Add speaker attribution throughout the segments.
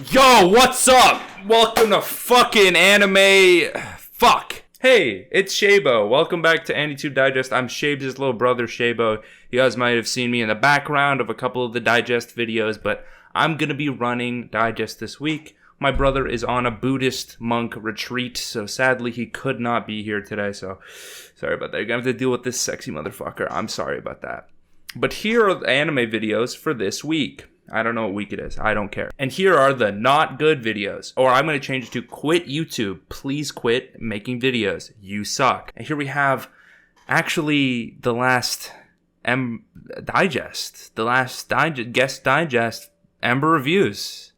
Speaker 1: Yo, what's up? Welcome to fucking anime. Fuck. Hey, it's Shabo. Welcome back to Anitube Digest. I'm Shabes' little brother, Shabo. You guys might have seen me in the background of a couple of the Digest videos, but I'm gonna be running Digest this week. My brother is on a Buddhist monk retreat, so sadly he could not be here today, so sorry about that. You're gonna have to deal with this sexy motherfucker. I'm sorry about that. But here are the anime videos for this week. I don't know what week it is. I don't care. And here are the not good videos. Or I'm going to change it to quit YouTube. Please quit making videos. You suck. And here we have actually the last guest digest, Ember Reviews.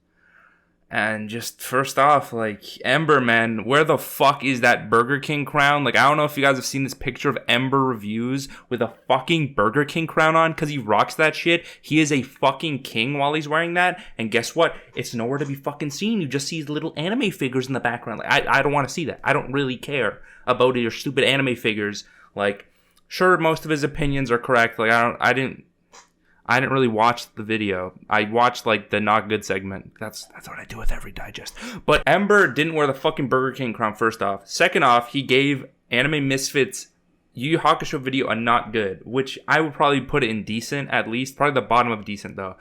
Speaker 1: And just first off, like, Ember, man, where the fuck is that Burger King crown? Like, I don't know if you guys have seen this picture of Ember Reviews with a fucking Burger King crown on, because he rocks that shit. He is a fucking king while he's wearing that, and guess what? It's nowhere to be fucking seen. You just see his little anime figures in the background. Like, I don't want to see that. I don't really care about your stupid anime figures. Like, sure, most of his opinions are correct. Like, I didn't really watch the video. I watched, like, the not good segment. That's what I do with every digest. But Ember didn't wear the fucking Burger King crown, first off. Second off, he gave Anime Misfits Yu Yu Hakusho video a not good, which I would probably put it in decent, at least. Probably the bottom of decent, though.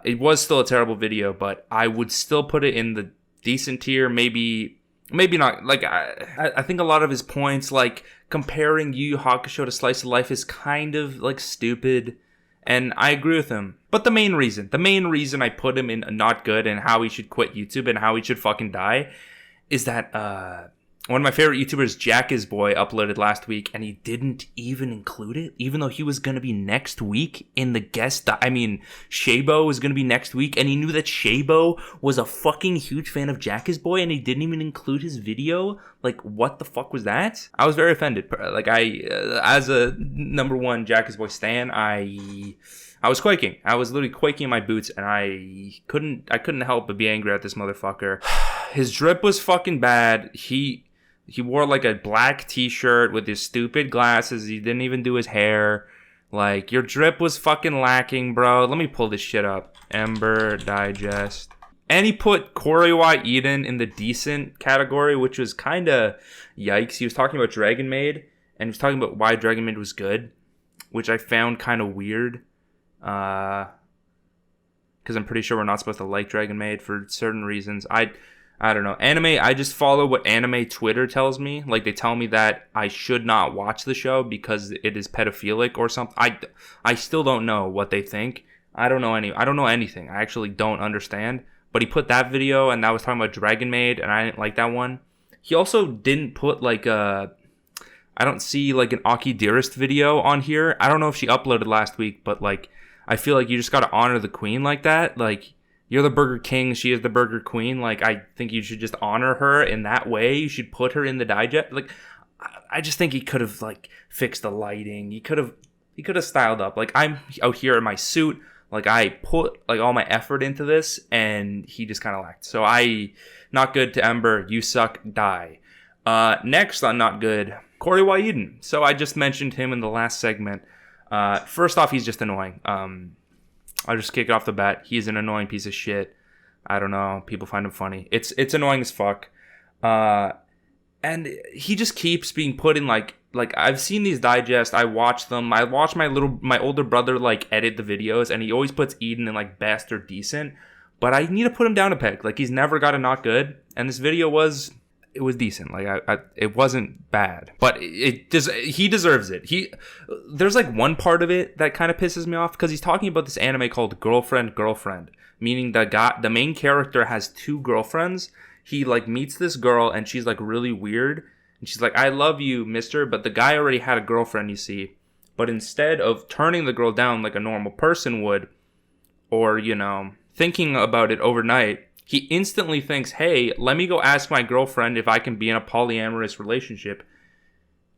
Speaker 1: It was still a terrible video, but I would still put it in the decent tier. Maybe not. Like, I think a lot of his points, like, comparing Yu Yu Hakusho to Slice of Life is kind of, like, stupid. And I agree with him. But the main reason I put him in not good and how he should quit YouTube and how he should fucking die is that one of my favorite YouTubers, Jack Is Boy, uploaded last week and he didn't even include it, even though he was going to be next week in the guest. Shabo was going to be next week, and he knew that Shabo was a fucking huge fan of Jack Is Boy and he didn't even include his video. Like, what the fuck was that? I was very offended. Like, as a number one Jack Is Boy stan, I was quaking. I was literally quaking in my boots, and I couldn't help but be angry at this motherfucker. His drip was fucking bad. He wore, like, a black t-shirt with his stupid glasses. He didn't even do his hair. Like, your drip was fucking lacking, bro. Let me pull this shit up. Ember Digest. And he put Korewa Eden in the decent category, which was kind of yikes. He was talking about Dragon Maid, and he was talking about why Dragon Maid was good, which I found kind of weird. Because I'm pretty sure we're not supposed to like Dragon Maid for certain reasons. I don't know. Anime, I just follow what anime Twitter tells me. Like, they tell me that I should not watch the show because it is pedophilic or something. I still don't know what they think. I don't know anything. I actually don't understand. But he put that video, and that was talking about Dragon Maid, and I didn't like that one. He also didn't put, like, I don't see, like, an akidearest video on here. I don't know if she uploaded last week, but, like, I feel like you just gotta honor the queen like that. Like, you're the Burger King, she is the Burger Queen. Like, I think you should just honor her in that way. You should put her in the digest. Like, I just think he could have, like, fixed the lighting. He could have styled up. Like, I'm out here in my suit. Like, I put, like, all my effort into this, and he just kind of lacked. So not good to Ember. You suck. Die. Next on not good, Korewa Eden. So I just mentioned him in the last segment. First off, he's just annoying. I'll just kick it off the bat. He's an annoying piece of shit. I don't know. People find him funny. It's annoying as fuck. And he just keeps being put in, like, I've seen these digests. I watch them. I watch my older brother, like, edit the videos, and he always puts Eden in, like, best or decent. But I need to put him down a peg. Like, he's never got a not good. And this video was decent. Like, it wasn't bad, but he deserves it. There's, like, one part of it that kind of pisses me off, because he's talking about this anime called Girlfriend, meaning the main character has two girlfriends. He, like, meets this girl, and she's, like, really weird, and she's like, I love you, mister, but the guy already had a girlfriend, you see. But instead of turning the girl down like a normal person would, or, you know, thinking about it overnight, he instantly thinks, hey, let me go ask my girlfriend if I can be in a polyamorous relationship,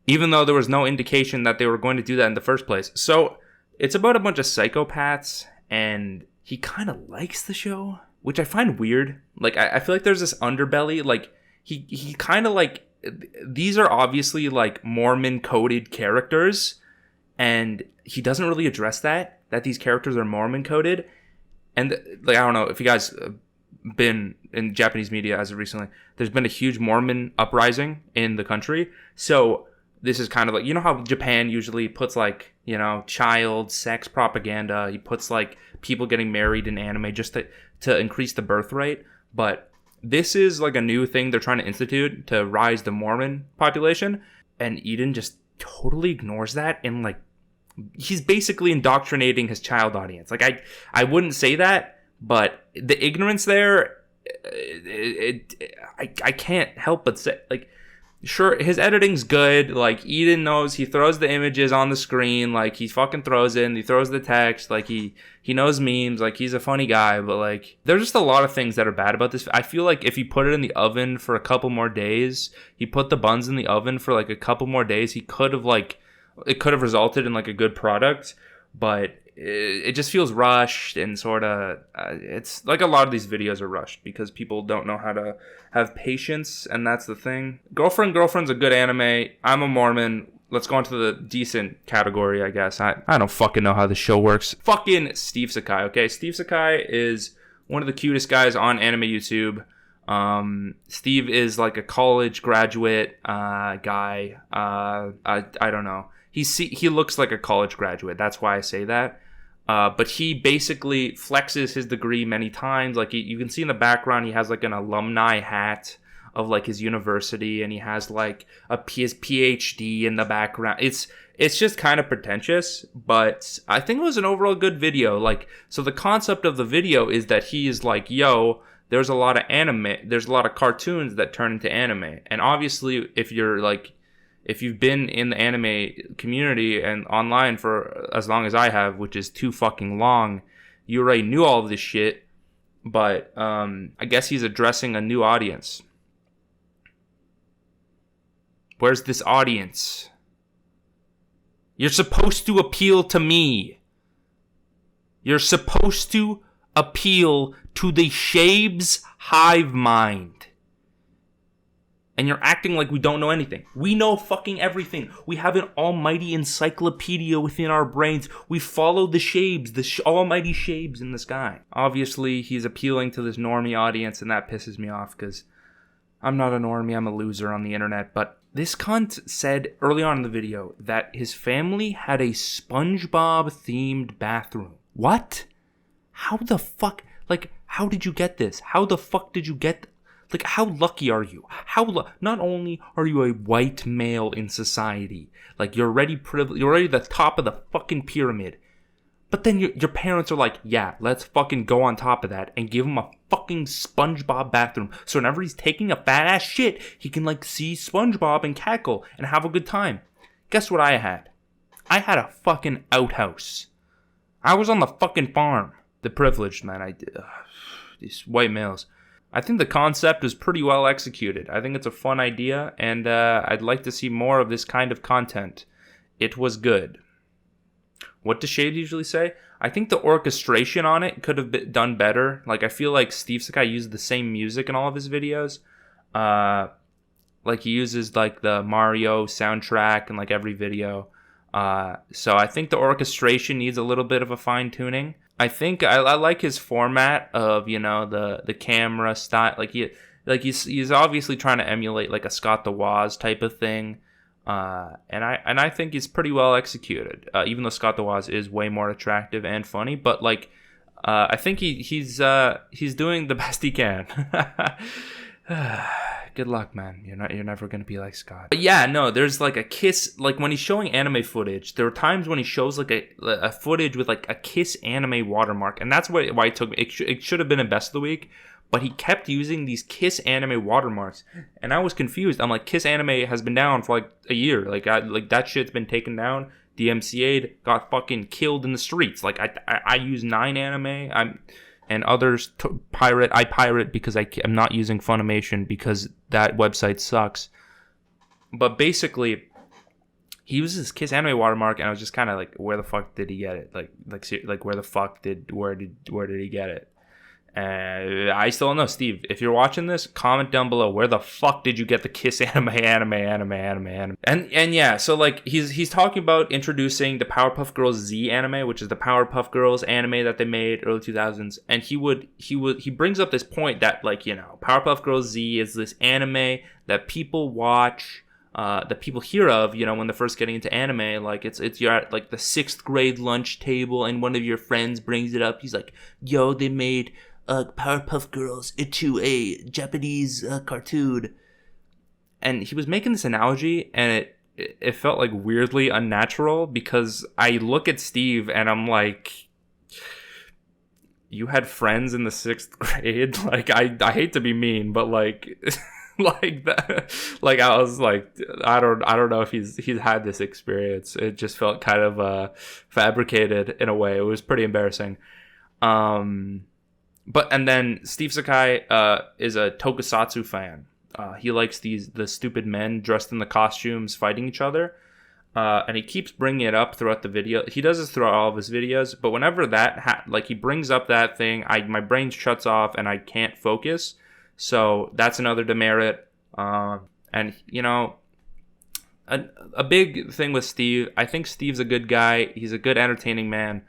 Speaker 1: even though there was no indication that they were going to do that in the first place. So it's about a bunch of psychopaths, and he kind of likes the show, which I find weird. Like, I feel like there's this underbelly. Like, he kind of, like, these are obviously, like, Mormon-coded characters, and he doesn't really address that these characters are Mormon-coded. And, like, I don't know if you guys been in Japanese media as of recently. There's been a huge Mormon uprising in the country. So this is kind of like, you know how Japan usually puts like, you know, child sex propaganda. He puts like people getting married in anime just to increase the birth rate. But this is like a new thing they're trying to institute to rise the Mormon population. And Eden just totally ignores that, and like he's basically indoctrinating his child audience. Like I wouldn't say that, but the ignorance there, I can't help but say, like, sure, his editing's good. Like, Eden knows, he throws the images on the screen. Like, he fucking throws it, and he throws the text. Like, he knows memes. Like, he's a funny guy. But, like, there's just a lot of things that are bad about this. I feel like if he put it in the oven for a couple more days, he put the buns in the oven for, like, a couple more days, he could have, like, it could have resulted in, like, a good product. But it just feels rushed and sort of, it's like a lot of these videos are rushed because people don't know how to have patience, and that's the thing. Girlfriend's a good anime. I'm a Mormon. Let's go into the decent category, I guess. I don't fucking know how the show works. Fucking SteveSekai, okay? SteveSekai is one of the cutest guys on anime YouTube. Steve is like a college graduate guy. I don't know. He looks like a college graduate. That's why I say that. But he basically flexes his degree many times. Like, you can see in the background, he has like an alumni hat of like his university, and he has like his PhD in the background. It's just kind of pretentious, but I think it was an overall good video. Like, so the concept of the video is that he is like, yo, there's a lot of cartoons that turn into anime. And obviously, if you've been in the anime community and online for as long as I have, which is too fucking long, you already knew all of this shit. But I guess he's addressing a new audience. Where's this audience? You're supposed to appeal to me. You're supposed to appeal to the Shabe's hive mind. And you're acting like we don't know anything. We know fucking everything. We have an almighty encyclopedia within our brains. We follow the Shabes, the almighty Shabes in the sky. Obviously, he's appealing to this normie audience, and that pisses me off because I'm not a normie. I'm a loser on the internet. But this cunt said early on in the video that his family had a SpongeBob-themed bathroom. What? How the fuck? Like, how did you get this? How the fuck did you get this? Like, how lucky are you? Not only are you a white male in society, like, you're already privileged, you're already the top of the fucking pyramid, but then your parents are like, yeah, let's fucking go on top of that and give him a fucking SpongeBob bathroom. So whenever he's taking a fat ass shit, he can, like, see SpongeBob and cackle and have a good time. Guess what I had? I had a fucking outhouse. I was on the fucking farm. The privileged, man. These white males. I think the concept is pretty well executed. I think it's a fun idea, and I'd like to see more of this kind of content. It was good. What does Shade usually say? I think the orchestration on it could have been done better. Like, I feel like SteveSekai uses the same music in all of his videos. Like, he uses, like, the Mario soundtrack in, like, every video. So I think the orchestration needs a little bit of a fine-tuning. I think I like his format of, you know, the camera style. He's obviously trying to emulate like a Scott the Woz type of thing, and I think he's pretty well executed. Even though Scott the Woz is way more attractive and funny, but like I think he's doing the best he can. Good luck, man. You're never gonna be like Scott. But yeah, no, there's like a kiss. Like when he's showing anime footage, there are times when he shows like a footage with like a kiss anime watermark, and that's why it took me. It should have been a best of the week, but he kept using these kiss anime watermarks, and I was confused. I'm like, kiss anime has been down for like a year. Like that shit's been taken down. DMCA'd, got fucking killed in the streets. Like I use 9 anime. And others I pirate because I'm not using Funimation because that website sucks. But basically, he uses his Kiss Anime watermark, and I was just kind of like, where the fuck did he get it? Like where did he get it? I still don't know. Steve, if you're watching this, comment down below. Where the fuck did you get the Kiss anime? And yeah, so like he's talking about introducing the Powerpuff Girls Z anime, which is the Powerpuff Girls anime that they made early 2000s. And he brings up this point that, like, you know, Powerpuff Girls Z is this anime that people watch, that people hear of, you know, when they're first getting into anime. Like it's you're at like the 6th grade lunch table and one of your friends brings it up. He's like, yo, they made Powerpuff Girls into a Japanese cartoon. And he was making this analogy, and it felt like weirdly unnatural, because I look at Steve and I'm like, you had friends in the 6th grade? Like, I hate to be mean, but like like that, like I was like, I don't know if he's had this experience. It just felt kind of fabricated in a way. It was pretty embarrassing. But and then SteveSekai is a tokusatsu fan. He likes the stupid men dressed in the costumes fighting each other. And he keeps bringing it up throughout the video. He does this throughout all of his videos. But whenever that like he brings up that thing, my brain shuts off and I can't focus. So that's another demerit. And you know, a big thing with Steve. I think Steve's a good guy. He's a good entertaining man.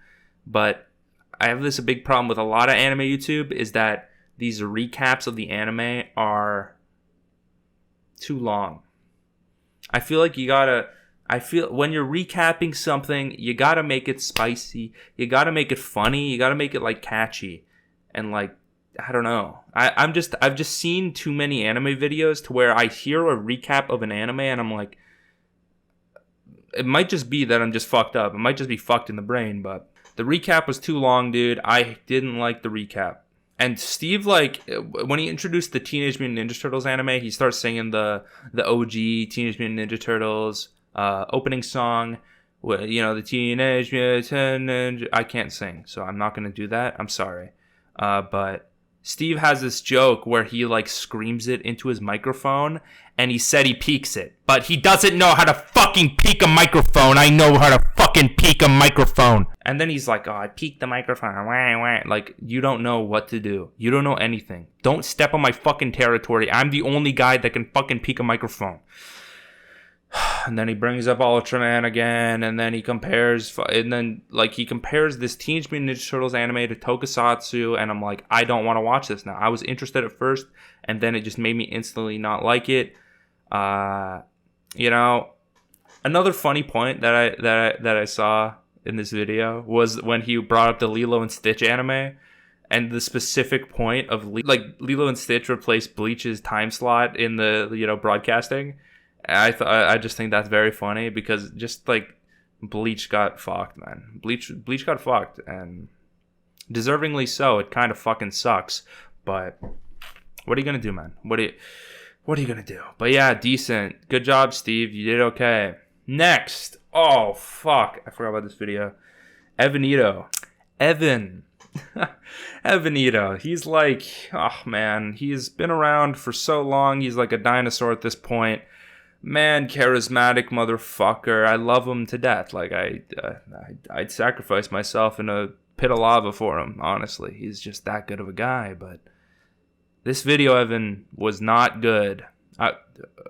Speaker 1: But I have a big problem with a lot of anime YouTube, is that these recaps of the anime are too long. I feel like when you're recapping something, you gotta make it spicy. You gotta make it funny. You gotta make it like catchy. And like, I don't know. I've just seen too many anime videos to where I hear a recap of an anime and I'm like, it might just be that I'm just fucked up. It might just be fucked in the brain, but the recap was too long, dude. I didn't like the recap. And Steve, like, when he introduced the Teenage Mutant Ninja Turtles anime, he starts singing the OG Teenage Mutant Ninja Turtles opening song. You know, the Teenage Mutant Ninja... I can't sing, so I'm not going to do that. I'm sorry. But Steve has this joke where he, like, screams it into his microphone, and he said he peaks it. But he doesn't know how to fucking peak a microphone. I know how to fucking peak a microphone. And then he's like, oh, I peaked the microphone. Like, you don't know what to do. You don't know anything. Don't step on my fucking territory. I'm the only guy that can fucking peak a microphone. And then he brings up Ultraman again, and then he compares this Teenage Mutant Ninja Turtles anime to tokusatsu, and I'm like, I don't want to watch this now. I was interested at first, and then it just made me instantly not like it. You know, another funny point that I saw in this video was when he brought up the Lilo and Stitch anime, and the specific point of Lilo and Stitch replaced Bleach's time slot in the, you know, broadcasting. I just think that's very funny, because just like Bleach got fucked, man. Bleach got fucked, and deservingly so. It kind of fucking sucks, but what are you gonna do, man? What are you gonna do? But yeah, decent. Good job, Steve. You did okay. Next. Oh fuck, I forgot about this video. Evanito. Evanito. He's like, oh man, he's been around for so long. He's like a dinosaur at this point. Man, charismatic motherfucker. I love him to death. Like, I'd sacrifice myself in a pit of lava for him, honestly. He's just that good of a guy. But this video, Evan, was not good.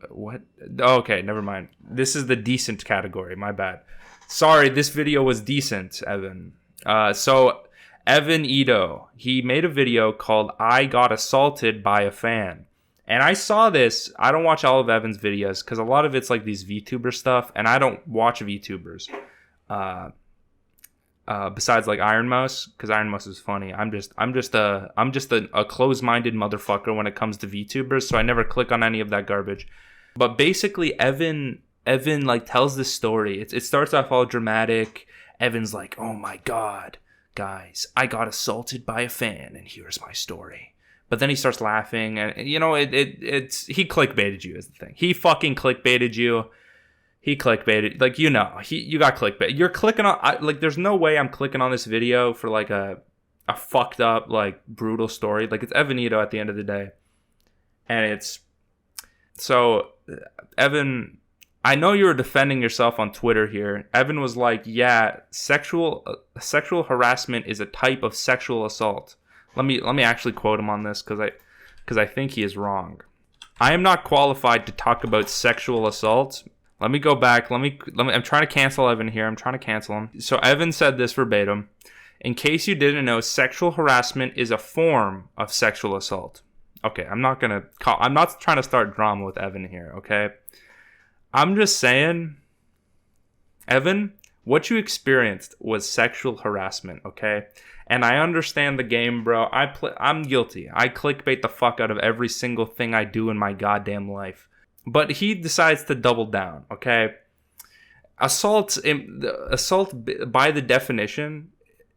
Speaker 1: What? Okay, never mind. This is the decent category. My bad. Sorry, this video was decent, Evan. So, Evan Ito, he made a video called I Got Assaulted by a Fan. And I saw this. I don't watch all of Evan's videos because a lot of it's like these VTuber stuff, and I don't watch VTubers. Besides like Iron Mouse, because Iron Mouse is funny. I'm just a closed-minded motherfucker when it comes to VTubers, so I never click on any of that garbage. But basically, Evan like tells this story. It starts off all dramatic. Evan's like, "Oh my god, guys, I got assaulted by a fan, and here's my story." But then he starts laughing, and you know, it's he clickbaited you is the thing. He fucking clickbaited you. He clickbaited, like, you know, you got clickbait. You're clicking on, like, there's no way I'm clicking on this video for like a fucked up, like, brutal story. Like, it's Evanito at the end of the day, and it's so Evan. I know you were defending yourself on Twitter here. Evan was like, yeah, sexual harassment is a type of sexual assault. Let me actually quote him on this because I think he is wrong. I am not qualified to talk about sexual assault. Let me go back. Let me. I'm trying to cancel Evan here. I'm trying to cancel him. So Evan said this verbatim. In case you didn't know, sexual harassment is a form of sexual assault. Okay, I'm not trying to start drama with Evan here, okay? I'm just saying, Evan, what you experienced was sexual harassment, okay? And I understand the game, bro. I'm guilty. I clickbait the fuck out of every single thing I do in my goddamn life. But he decides to double down, okay? Assault by the definition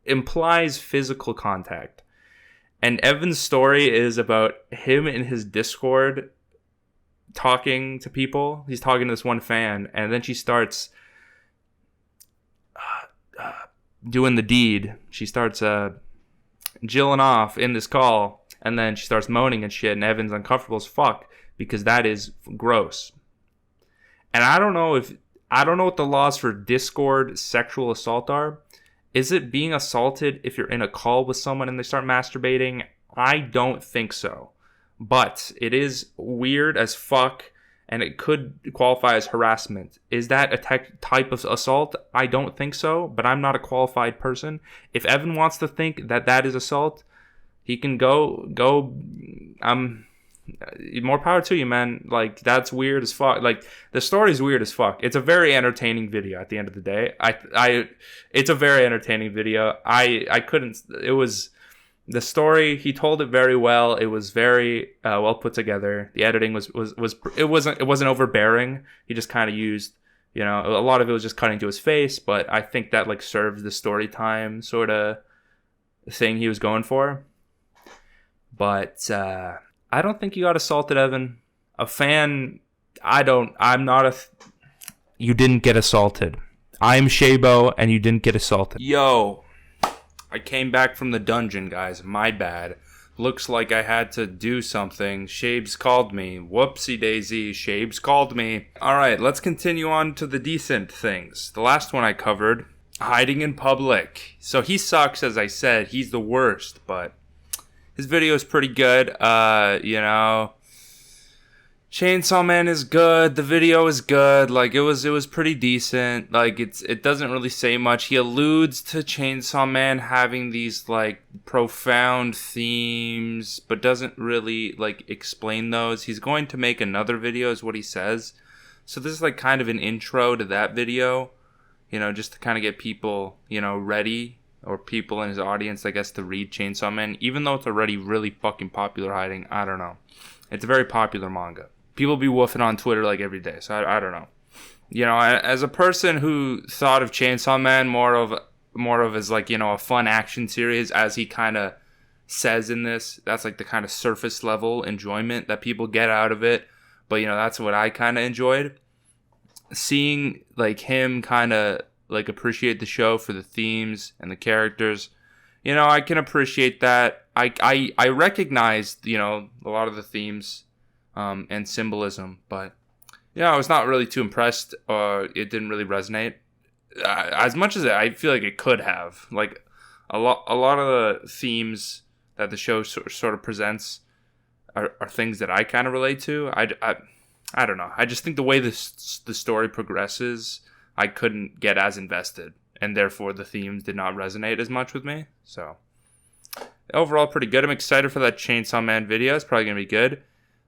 Speaker 1: implies physical contact. And Evan's story is about him in his Discord talking to people. He's talking to this one fan, and then she starts doing the deed. She starts jilling off in this call, and then she starts moaning and shit, and Evan's uncomfortable as fuck because that is gross. And I don't know what the laws for Discord sexual assault are. Is it being assaulted if you're in a call with someone and they start masturbating? I don't think so. But it is weird as fuck, and it could qualify as harassment. Is that a type of assault? I don't think so, but I'm not a qualified person. If Evan wants to think that is assault, he can go. More power to you, man. Like, that's weird as fuck. Like, the story's weird as fuck. It's a very entertaining video at the end of the day. It's a very entertaining video. I couldn't. It was the story. He told it very well. It was very well put together. The editing it wasn't overbearing. He just kind of used, a lot of it was just cutting to his face. But I think that like served the story time sort of thing he was going for. But I don't think you got assaulted, Evan. A fan, you didn't get assaulted. I'm Shabo, and you didn't get assaulted. Yo, I came back from the dungeon, guys. My bad. Looks like I had to do something. Shabes called me. Whoopsie daisy, Shabes called me. Alright, let's continue on to the decent things. The last one I covered, hiding in public. So he sucks, as I said. He's the worst, but his video is pretty good. Chainsaw Man is good. The video is good. Like, it was pretty decent. Like, it doesn't really say much. He alludes to Chainsaw Man having these like profound themes, but doesn't really like explain those. He's going to make another video, is what he says. So this is like kind of an intro to that video, just to kind of get people, ready. Or people in his audience, I guess, to read Chainsaw Man. Even though it's already really fucking popular hiding, I don't know. It's a very popular manga. People be woofing on Twitter like every day, so I don't know. As a person who thought of Chainsaw Man more of as like, a fun action series, as he kind of says in this, that's like the kind of surface level enjoyment that people get out of it. But, that's what I kind of enjoyed. Seeing like him kind of like appreciate the show for the themes and the characters, I can appreciate that. I recognized, a lot of the themes and symbolism, but I was not really too impressed. It didn't really resonate as much as I feel like it could have. Like a lot of the themes that the show sort of presents are things that I kind of relate to. I don't know. I just think the way the story progresses, I couldn't get as invested, and therefore the themes did not resonate as much with me. So overall, pretty good. I'm excited for that Chainsaw Man video. It's probably gonna be good.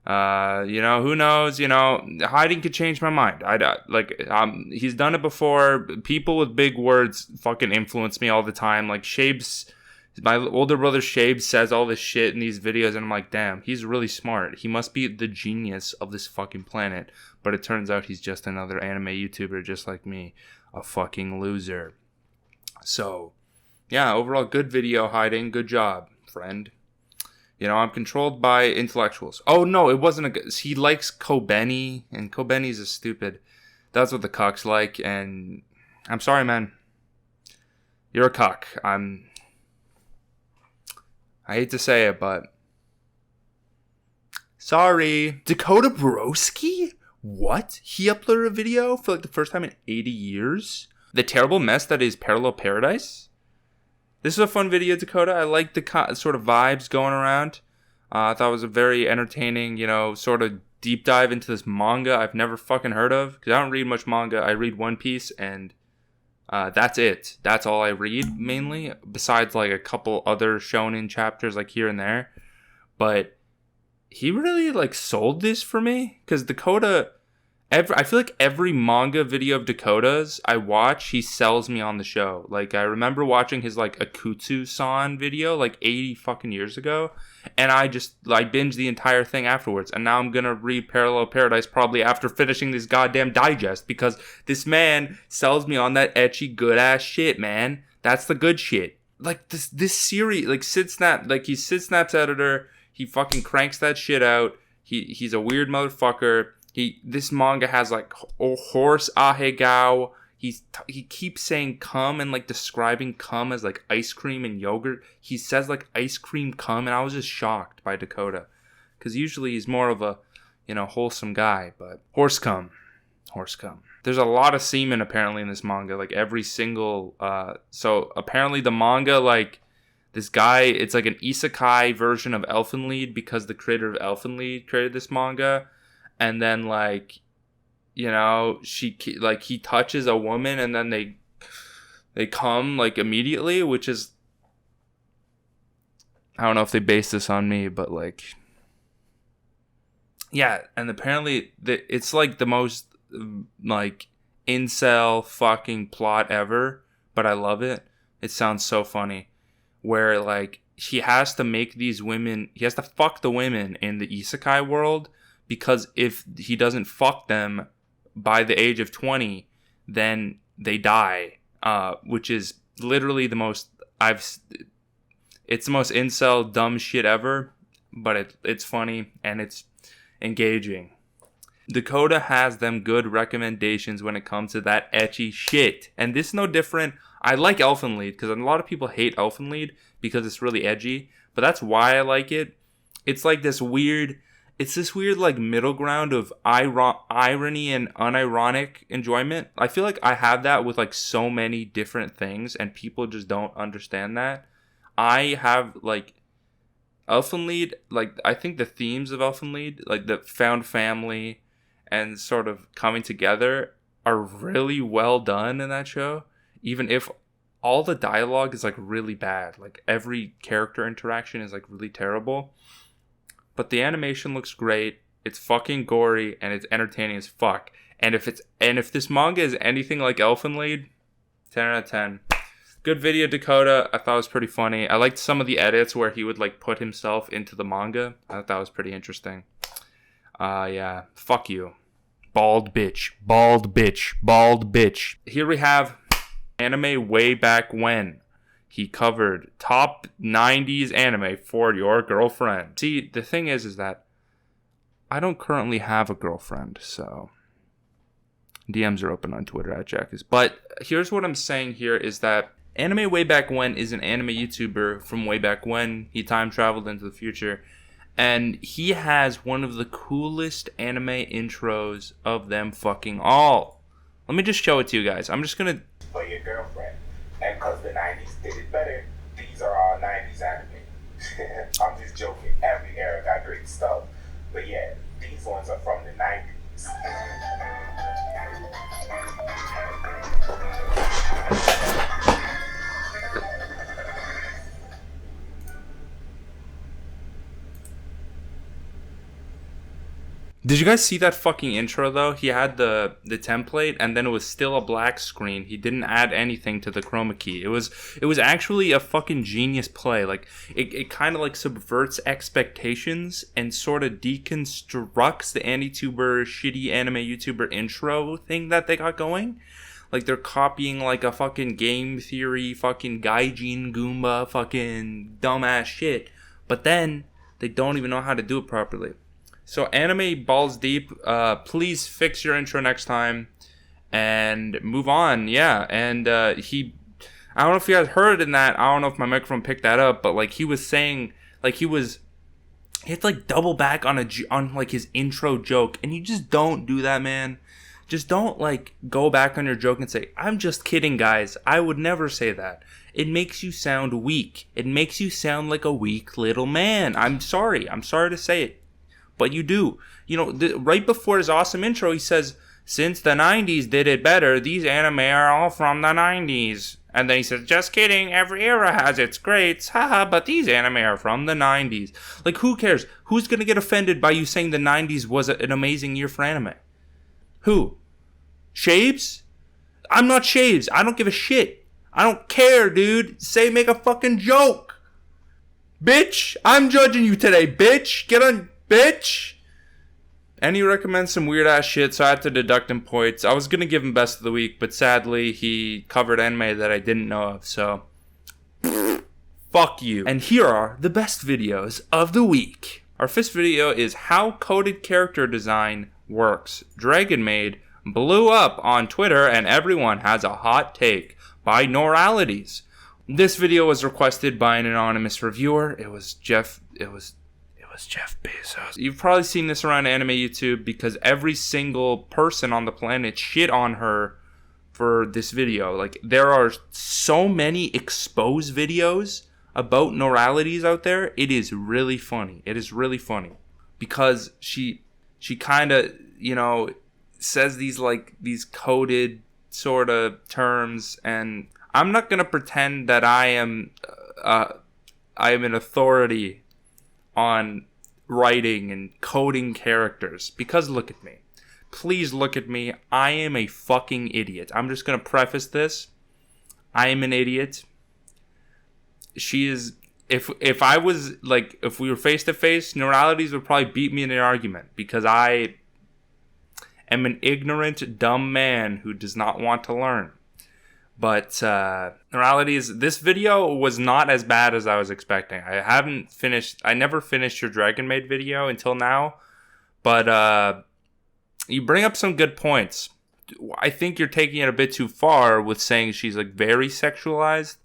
Speaker 1: Who knows? Hiding could change my mind. He's done it before. People with big words fucking influence me all the time. Like Shabes, my older brother Shabes says all this shit in these videos, and I'm like, damn, he's really smart. He must be the genius of this fucking planet. But it turns out he's just another anime YouTuber just like me. A fucking loser. So, yeah, overall good video, hiding. Good job, friend. I'm controlled by intellectuals. Oh, no, it wasn't he likes Kobeni, and Kobeni's a stupid. That's what the cuck's like, and I'm sorry, man. You're a cuck. I hate to say it, but sorry. Dakota Broskie? What? He uploaded a video for like the first time in 80 years? The terrible mess that is Parallel Paradise? This is a fun video, Dakota. I like the sort of vibes going around. I thought it was a very entertaining, sort of deep dive into this manga I've never fucking heard of. Because I don't read much manga. I read One Piece, and that's it. That's all I read, mainly. Besides, like, a couple other shonen chapters, like, here and there. But he really, like, sold this for me. Because Dakota... I feel like every manga video of Dakota's I watch, he sells me on the show. Like, I remember watching his, like, Akutsu-san video, like, 80 fucking years ago. And I binged the entire thing afterwards. And now I'm gonna read Parallel Paradise probably after finishing this goddamn digest. Because this man sells me on that ecchi, good-ass shit, man. That's the good shit. Like, this series, like, SydSnap, like, he's SydSnap's editor. He fucking cranks that shit out. He's a weird motherfucker. This manga has, like, horse ahegao. He keeps saying cum and, like, describing cum as, like, ice cream and yogurt. He says, like, ice cream cum, and I was just shocked by Dakota. Because usually he's more of a, wholesome guy, but horse cum. There's a lot of semen, apparently, in this manga. Like, every single, so, apparently the manga, like, this guy, it's like an isekai version of Elfenlied, because the creator of Elfenlied created this manga. And then, like, he touches a woman and then they come, like, immediately, which is, I don't know if they base this on me, but, like, yeah. And apparently it's, like, the most, like, incel fucking plot ever, but I love it. It sounds so funny. Where, like, he has to fuck the women in the isekai world. Because if he doesn't fuck them by the age of 20, then they die. Which is literally it's the most incel dumb shit ever. But it's funny and it's engaging. Dakota has them good recommendations when it comes to that ecchi shit. And this is no different. I like Elfenlied because a lot of people hate Elfenlied because it's really edgy. But that's why I like it. It's like this weird... It's this weird, like, middle ground of irony and unironic enjoyment. I feel like I have that with, like, so many different things, and people just don't understand that. I have, like, Elfenlied, like, I think the themes of Elfenlied, like, the found family and sort of coming together are really well done in that show. Even if all the dialogue is, like, really bad. Like, every character interaction is, like, really terrible. But the animation looks great. It's fucking gory and it's entertaining as fuck. And if this manga is anything like Elfenlied, 10 out of 10. Good video, Dakota. I thought it was pretty funny. I liked some of the edits where he would, like, put himself into the manga. I thought that was pretty interesting. Yeah. Fuck you. Bald bitch. Here we have anime way back when. He covered top 90s anime for your girlfriend. See, the thing is that I don't currently have a girlfriend, so DMs are open on Twitter at Jackus. But here's what I'm saying here is that Anime Way Back When is an anime YouTuber from way back when. He time traveled into the future. And he has one of the coolest anime intros of them fucking all. Let me just show it to you guys. I'm just going to...
Speaker 2: For your girlfriend. And because the 90s did it better, these are all 90s anime. I'm just joking. Every era got great stuff. But yeah, these ones are from the 90s.
Speaker 1: Did you guys see that fucking intro, though? He had the template, and then it was still a black screen. He didn't add anything to the chroma key. It was actually a fucking genius play. Like, it kind of, like, subverts expectations and sort of deconstructs the Anituber, shitty anime YouTuber intro thing that they got going. Like, they're copying, like, a fucking game theory, fucking Gaijin Goomba, fucking dumbass shit. But then, they don't even know how to do it properly. So, AnimeBallsDeep, please fix your intro next time and move on. Yeah, and I don't know if you guys heard in that. I don't know if my microphone picked that up, but like he was saying, like he had to like double back on like his intro joke, and you just don't do that, man. Just don't, like, go back on your joke and say, I'm just kidding, guys. I would never say that. It makes you sound weak. It makes you sound like a weak little man. I'm sorry. I'm sorry to say it. But you do. You know, right before his awesome intro, he says, since the 90s did it better, these anime are all from the 90s. And then he says, just kidding, every era has its greats. Haha, but these anime are from the 90s. Like, who cares? Who's going to get offended by you saying the 90s was an amazing year for anime? Who? Shaves? I'm not Shaves. I don't give a shit. I don't care, dude. Make a fucking joke. Bitch, I'm judging you today, bitch. Get on, bitch. And he recommends some weird ass shit, so I had to deduct him points. I was gonna give him best of the week, but sadly he covered anime that I didn't know of, so fuck you. And here are the best videos of the week. Our first video is how coded character design works. Dragon Maid blew up on Twitter and everyone has a hot take by Noralities. This video was requested by an anonymous reviewer. It was Jeff Bezos. You've probably seen this around anime YouTube because every single person on the planet shit on her for this video. Like, there are so many exposed videos about Noralities out there. It is really funny. It is really funny because she kind of, you know, says these coded sort of terms, and I'm not gonna pretend that I am an authority on writing and coding characters, because look at me. Please look at me. I am a fucking idiot. I'm just gonna preface this. I am an idiot. She is. If I was like, if we were face to face, Noralities would probably beat me in an argument because I am an ignorant, dumb man who does not want to learn. But Noralities, this video was not as bad as I was expecting. I never finished your Dragon Maid video until now. But you bring up some good points. I think you're taking it a bit too far with saying she's like very sexualized.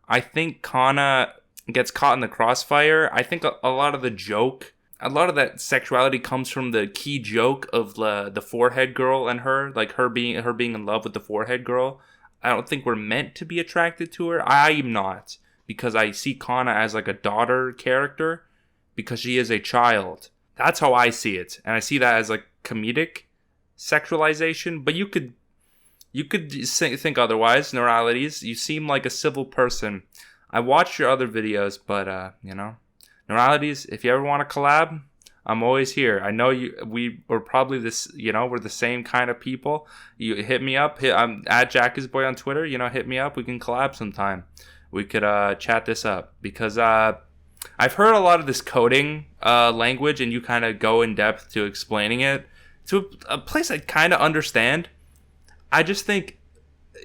Speaker 1: I think Kana gets caught in the crossfire. I think a lot of that sexuality comes from the key joke of the forehead girl and her, like her being in love with the forehead girl. I don't think we're meant to be attracted to her. I'm not, because I see Kana as like a daughter character because she is a child. That's how I see it, and I see that as like comedic sexualization. But you could think otherwise. Noralities, you seem like a civil person. I watched your other videos, but you know, Noralities, if you ever want to collab, I'm always here. I know we're probably this, you know, we're the same kind of people. You hit me up. I'm at Jackisboy on Twitter. You know, hit me up. We can collab sometime. We could chat this up because I've heard a lot of this coding language, and you kind of go in depth to explaining it to a place I kind of understand. I just think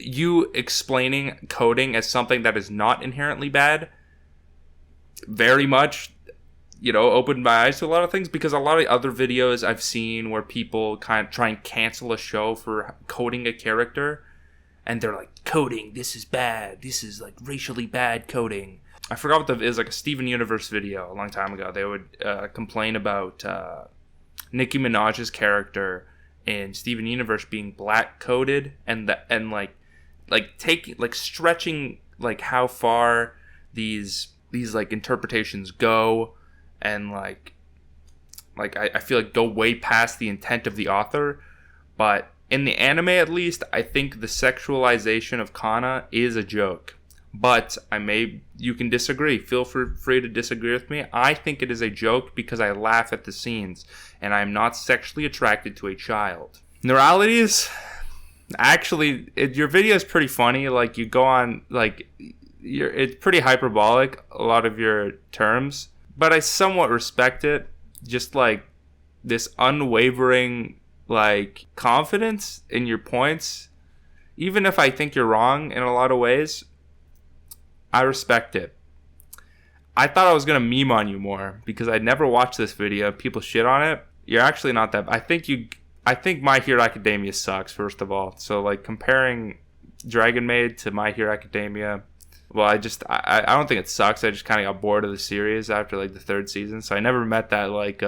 Speaker 1: you explaining coding as something that is not inherently bad very much, you know, opened my eyes to a lot of things, because a lot of other videos I've seen where people kind of try and cancel a show for coding a character, and they're like, coding, this is bad, this is like racially bad coding. I forgot what it is, like a Steven Universe video a long time ago. They would complain about Nicki Minaj's character in Steven Universe being black coded, and taking, like, stretching like how far these like interpretations go, and like I feel like go way past the intent of the author. But in the anime, at least, I think the sexualization of Kana is a joke. But you can disagree. Feel free to disagree with me. I think it is a joke because I laugh at the scenes, and I'm not sexually attracted to a child. Noralities, actually, your video is pretty funny. Like, you go on, like, it's pretty hyperbolic, a lot of your terms. But I somewhat respect it. Just like this unwavering, like, confidence in your points. Even if I think you're wrong in a lot of ways, I respect it. I thought I was going to meme on you more because I'd never watched this video. People shit on it. You're actually not that. I think My Hero Academia sucks, first of all. So, like, comparing Dragon Maid to My Hero Academia, well, I don't think it sucks. I just kind of got bored of the series after, like, the third season. So I never met that, like,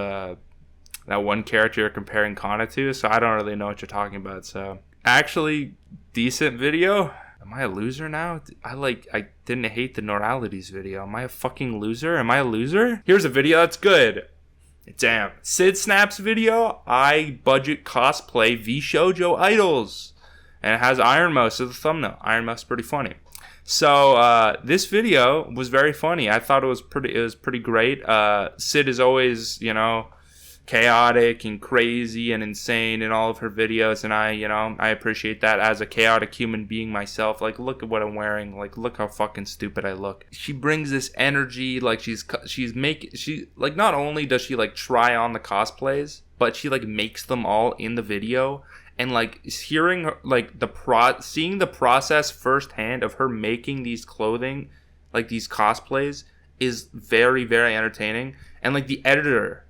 Speaker 1: that one character you're comparing Kana to, so I don't really know what you're talking about. So actually, decent video. Am I a loser now? I didn't hate the Noralities video. Am I a fucking loser? Am I a loser? Here's a video that's good. Damn. SydSnap's video, I budget cosplay V Shoujo idols. And it has Iron Mouse as the thumbnail. Iron Mouse is pretty funny. So this video was very funny. I thought it was pretty great. Syd is always, chaotic and crazy and insane in all of her videos, and I appreciate that as a chaotic human being myself. Like, look at what I'm wearing. Like, look how fucking stupid I look. She brings this energy. Like, not only does she like try on the cosplays, but she like makes them all in the video. And like hearing her, like seeing the process firsthand of her making these clothing, like these cosplays, is very, very entertaining. And like the editor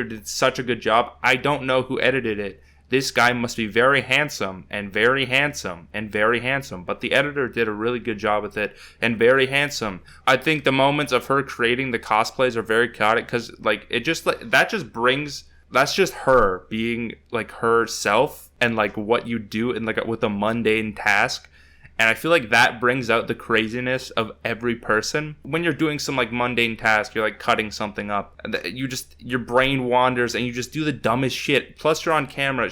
Speaker 1: did such a good job. I don't know who edited it. This guy must be very handsome and very handsome and very handsome. But the editor did a really good job with it and very handsome. I think the moments of her creating the cosplays are very chaotic because like that's just her being like herself and like what you do in like with a mundane task. And I feel like that brings out the craziness of every person. When you're doing some like mundane task, you're like cutting something up, your brain wanders and you just do the dumbest shit. Plus you're on camera.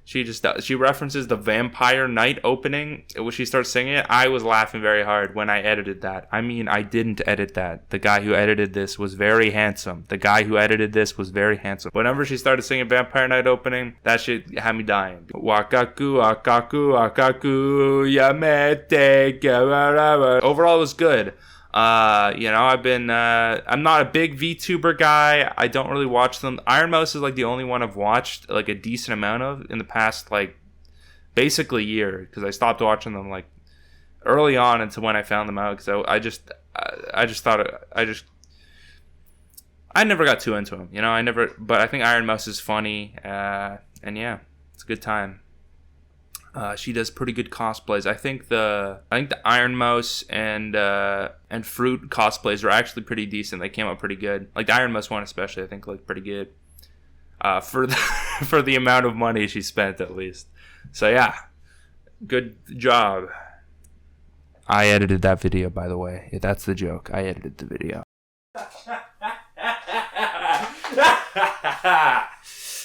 Speaker 1: She references the Vampire Night opening when she starts singing it. I was laughing very hard when I edited that. I mean, I didn't edit that. The guy who edited this was very handsome. Whenever she started singing Vampire Night opening, that shit had me dying. Wakaku, akaku, akaku, yamete, overall, it was good. I'm not a big VTuber guy. I don't really watch them. Iron Mouse is like the only one I've watched like a decent amount of in the past like basically year, because I stopped watching them like early on into when I found them out, because I never got too into them, but I think Iron Mouse is funny, and yeah, it's a good time. She does pretty good cosplays. I think the Iron Mouse and Fruit cosplays are actually pretty decent. They came out pretty good. Like the Iron Mouse one especially, I think looked pretty good. For the amount of money she spent, at least. So yeah, good job. I edited that video, by the way. That's the joke. I edited the video.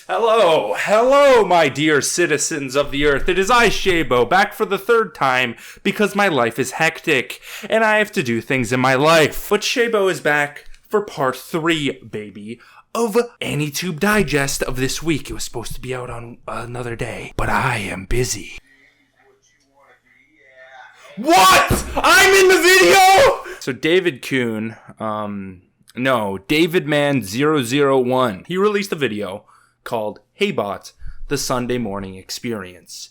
Speaker 1: Hello, my dear citizens of the earth. It is I, Shabo, back for the third time because my life is hectic and I have to do things in my life. But Shabo is back for part 3, baby, of Anitube Digest of this week. It was supposed to be out on another day, but I am busy. What? I'm in the video? So David Kuhn, Davidman001, he released a video called Hey Bot, The Sunday Morning Experience.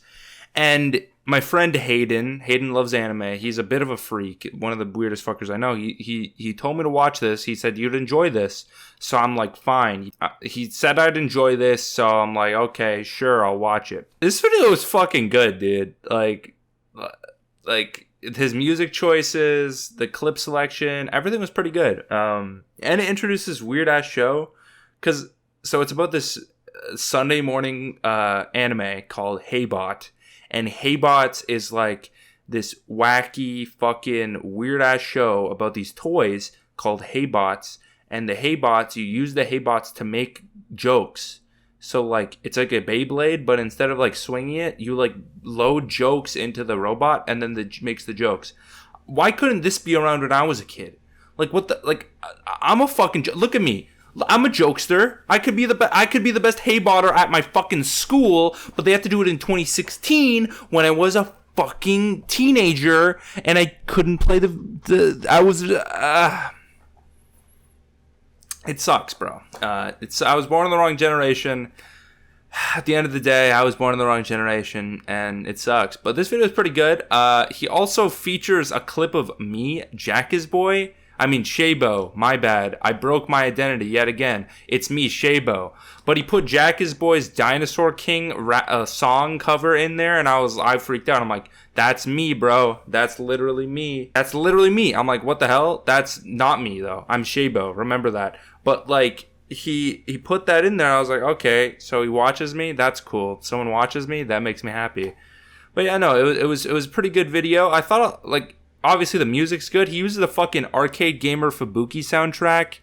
Speaker 1: And my friend Hayden loves anime. He's a bit of a freak, one of the weirdest fuckers I know. He told me to watch this. He said you'd enjoy this. So I'm like, fine. He said I'd enjoy this, so I'm like, okay, sure, I'll watch it. This video was fucking good, dude. Like his music choices, the clip selection, everything was pretty good. And it introduced this weird ass show, so it's about this Sunday morning anime called Hey Bot, and Hey Bot is like this wacky fucking weird ass show about these toys called Hey Bots, and the Hey Bots, you use the Hey Bots to make jokes. So like it's like a Beyblade, but instead of like swinging it, you like load jokes into the robot and then makes the jokes. Why couldn't this be around when I was a kid? Like what the like? I'm a fucking look at me. I'm a jokester. I could be the best haybotter at my fucking school, but they have to do it in 2016 when I was a fucking teenager and I couldn't play it sucks, bro. I was born in the wrong generation. At the end of the day, I was born in the wrong generation, and it sucks. But this video is pretty good. He also features a clip of me, Shabo, my bad. I broke my identity yet again. It's me, Shabo. But he put Jack is Boy's Dinosaur King song cover in there, and I freaked out. I'm like, that's me, bro. That's literally me. I'm like, what the hell? That's not me, though. I'm Shabo. Remember that. But, like, he put that in there. I was like, okay, so he watches me. That's cool. Someone watches me. That makes me happy. But yeah, no, it was a pretty good video. I thought, like, obviously the music's good. He uses the fucking Arcade Gamer Fubuki soundtrack,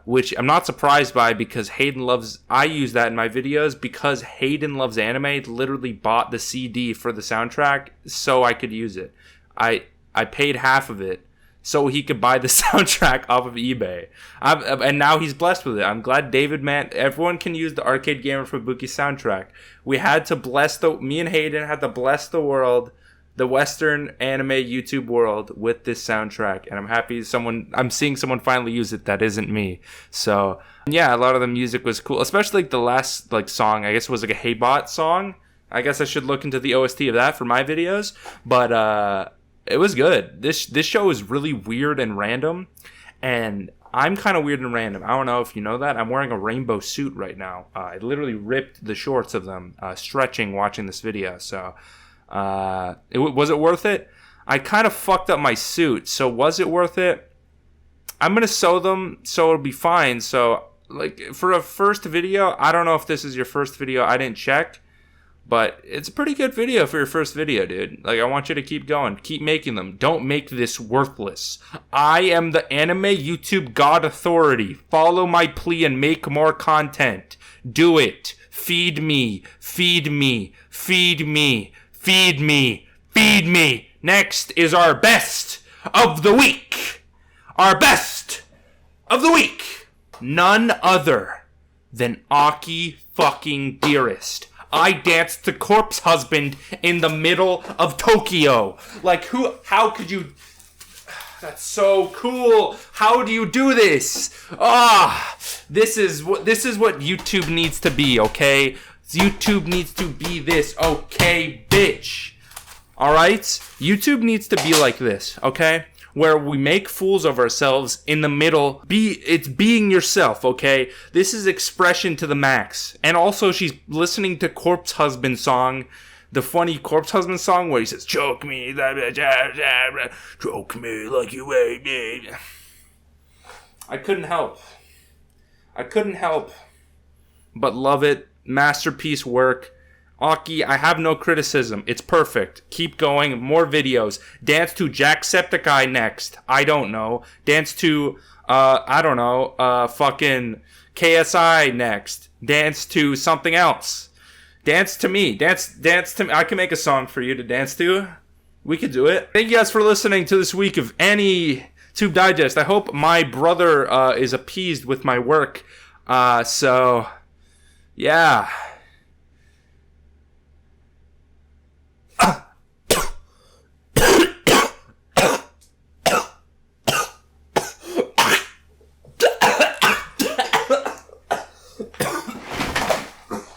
Speaker 1: which I'm not surprised by because I use that in my videos because Hayden loves anime. Literally bought the CD for the soundtrack so I could use it. I paid half of it so he could buy the soundtrack off of eBay. And now he's blessed with it. I'm glad everyone can use the Arcade Gamer Fubuki soundtrack. We had to me and Hayden had to bless the world, the Western anime YouTube world with this soundtrack. And I'm happy I'm seeing someone finally use it that isn't me. So yeah, a lot of the music was cool, especially like the last like song, I guess it was like a Hey Bot song. I guess I should look into the OST of that for my videos. But, it was good. This show is really weird and random, and I'm kind of weird and random. I don't know if you know that. I'm wearing a rainbow suit right now. I literally ripped the shorts of them, stretching, watching this video. So, was it worth it? I kind of fucked up my suit, so was it worth it? I'm gonna sew them, so it'll be fine. So, like, for a first video, I don't know if this is your first video. I didn't check. But it's a pretty good video for your first video, dude. Like, I want you to keep going. Keep making them. Don't make this worthless. I am the anime YouTube God Authority. Follow my plea and make more content. Do it. Feed me. Feed me. Feed me. Feed me. Feed me. Next is our best of the week. Our best of the week. None other than akidearest. I danced to Corpse Husband in the middle of Tokyo. Like, how could you... That's so cool. How do you do this? This is what YouTube needs to be, okay? YouTube needs to be this, okay, bitch. Alright? YouTube needs to be like this, okay? Where we make fools of ourselves in the middle. It's being yourself, okay? This is expression to the max. And also, she's listening to Corpse Husband song, the funny Corpse Husband song where he says, choke me, choke me like you ate me. I couldn't help but love it. Masterpiece work. Aki, I have no criticism. It's perfect. Keep going. More videos. Dance to Jacksepticeye next. I don't know. Dance to, fucking KSI next. Dance to something else. Dance to me. Dance to me. I can make a song for you to dance to. We could do it. Thank you guys for listening to this week of Anitube Digest. I hope my brother is appeased with my work. So, yeah.